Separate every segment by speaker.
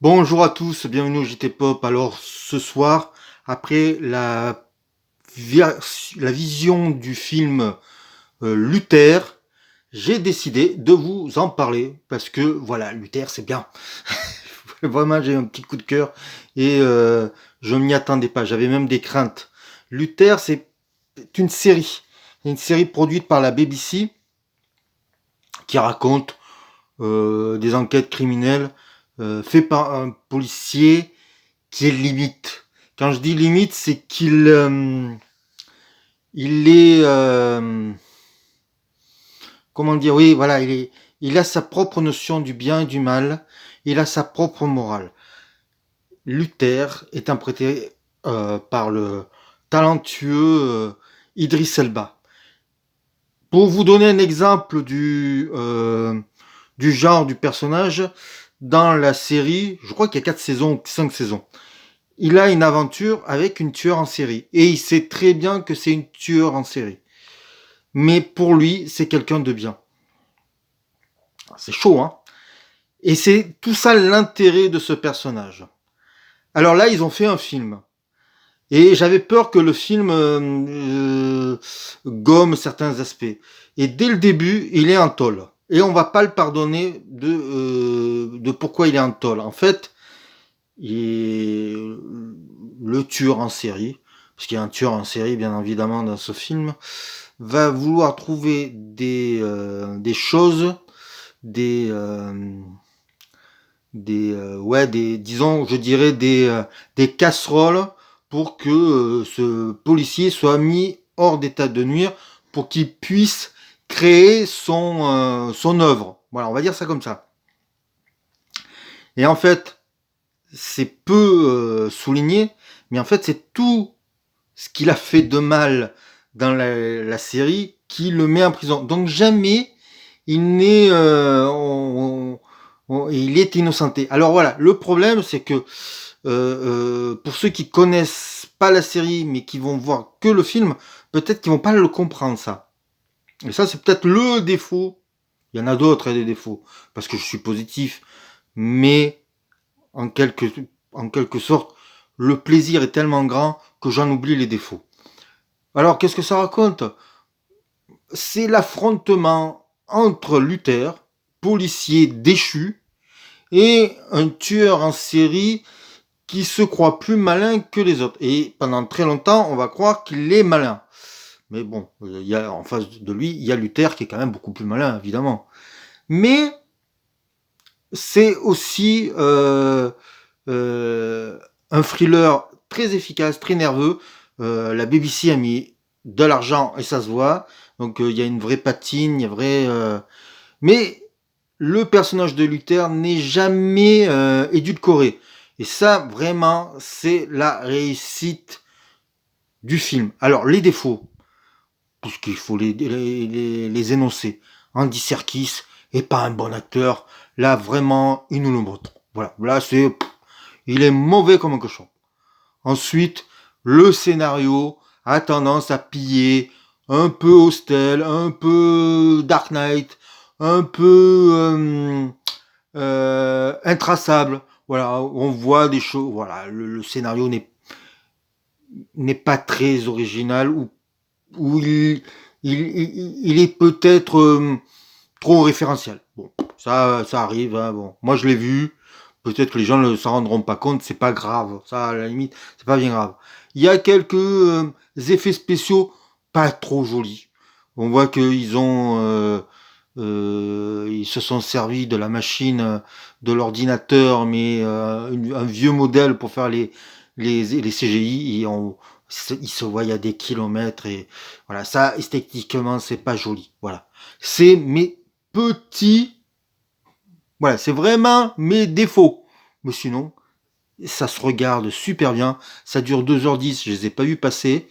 Speaker 1: Bonjour à tous, bienvenue au JT Pop. Alors ce soir, après la vision du film Luther, j'ai décidé de vous en parler parce que voilà, Luther c'est bien. Vraiment, j'ai un petit coup de cœur et je m'y attendais pas. J'avais même des craintes. Luther, c'est une série produite par la BBC qui raconte des enquêtes criminelles faites par un policier qui est limite. Quand je dis limite, c'est il est comment dire, oui, voilà, il a sa propre notion du bien et du mal. Il a sa propre morale. Luther est interprété par le talentueux Idris Elba. Pour vous donner un exemple du genre du personnage, dans la série, je crois qu'il y a 4 saisons ou 5 saisons, il a une aventure avec une tueur en série. Et il sait très bien que c'est une tueur en série. Mais pour lui, c'est quelqu'un de bien. C'est chaud, hein. Et c'est tout ça l'intérêt de ce personnage. Alors là, ils ont fait un film. Et j'avais peur que le film gomme certains aspects. Et dès le début, il est en tôle. Et on va pas le pardonner de pourquoi il est en tôle. En fait, il est le tueur en série, parce qu'il y a un tueur en série, bien évidemment, dans ce film, va vouloir trouver des choses, des, disons, je dirais des casseroles pour que ce policier soit mis hors d'état de nuire, pour qu'il puisse créer son œuvre. Voilà, on va dire ça comme ça. Et en fait, c'est peu souligné, mais en fait, c'est tout ce qu'il a fait de mal dans la série qui le met en prison. Donc jamais il n'est, il est innocenté. Alors voilà, le problème c'est que pour ceux qui connaissent pas la série mais qui vont voir que le film, peut-être qu'ils vont pas le comprendre ça. Et ça c'est peut-être le défaut. Il y en a d'autres des défauts parce que je suis positif, mais en quelque, en quelque sorte, le plaisir est tellement grand que j'en oublie les défauts. Alors, qu'est-ce que ça raconte? C'est l'affrontement entre Luther, policier déchu, et un tueur en série qui se croit plus malin que les autres. Et pendant très longtemps, on va croire qu'il est malin. Mais bon, il y a, en face de lui, il y a Luther qui est quand même beaucoup plus malin, évidemment. Mais c'est aussi un thriller très efficace, très nerveux. La BBC a mis de l'argent et ça se voit. Donc il y a une vraie patine, il y a vrai. Mais le personnage de Luther n'est jamais édulcoré. Et ça, vraiment, c'est la réussite du film. Alors les défauts, puisqu'il faut les énoncer. Andy Serkis est pas un bon acteur. Là, vraiment, il nous le montre. Voilà, là, il est mauvais comme un cochon. Ensuite, le scénario a tendance à piller, un peu Hostel, un peu Dark Knight, un peu intraçable. Voilà, on voit des choses. Voilà, le scénario n'est pas très original ou il est peut-être trop référentiel. Bon, ça arrive. Hein, bon, moi je l'ai vu. Peut-être que les gens ne s'en rendront pas compte. C'est pas grave. Ça, à la limite, c'est pas bien grave. Il y a quelques effets spéciaux pas trop jolis. On voit qu'ils ont ils se sont servis de la machine, de l'ordinateur, mais un vieux modèle pour faire les CGI. Et il se voit à des kilomètres et voilà, ça esthétiquement c'est pas joli. Voilà, c'est mes petits, voilà, c'est vraiment mes défauts. Mais sinon, ça se regarde super bien. Ça dure 2h10, je les ai pas vu passer.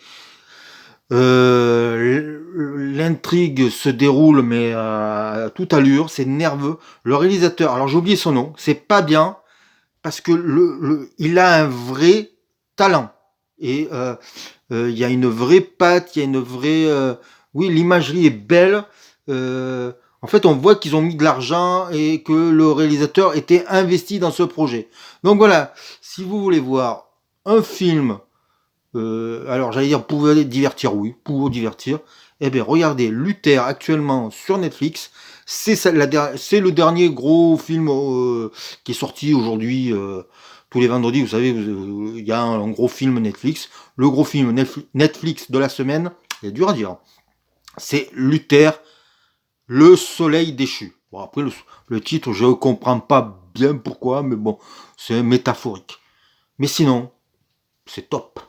Speaker 1: L'intrigue se déroule mais à toute allure, c'est nerveux. Le réalisateur, alors j'ai oublié son nom, c'est pas bien parce que il a un vrai talent et il y a une vraie patte, il y a une vraie, oui, l'imagerie est belle. En fait, on voit qu'ils ont mis de l'argent et que le réalisateur était investi dans ce projet. Donc voilà, si vous voulez voir un film, alors j'allais dire pour vous divertir, oui, pour vous divertir, eh bien regardez Luther actuellement sur Netflix. C'est le dernier gros film qui est sorti aujourd'hui. Tous les vendredis, vous savez, il y a un gros film Netflix. Le gros film Netflix de la semaine, il est dur à dire. C'est Luther, le soleil déchu. Bon, après, le titre, je ne comprends pas bien pourquoi, mais bon, c'est métaphorique. Mais sinon, c'est top.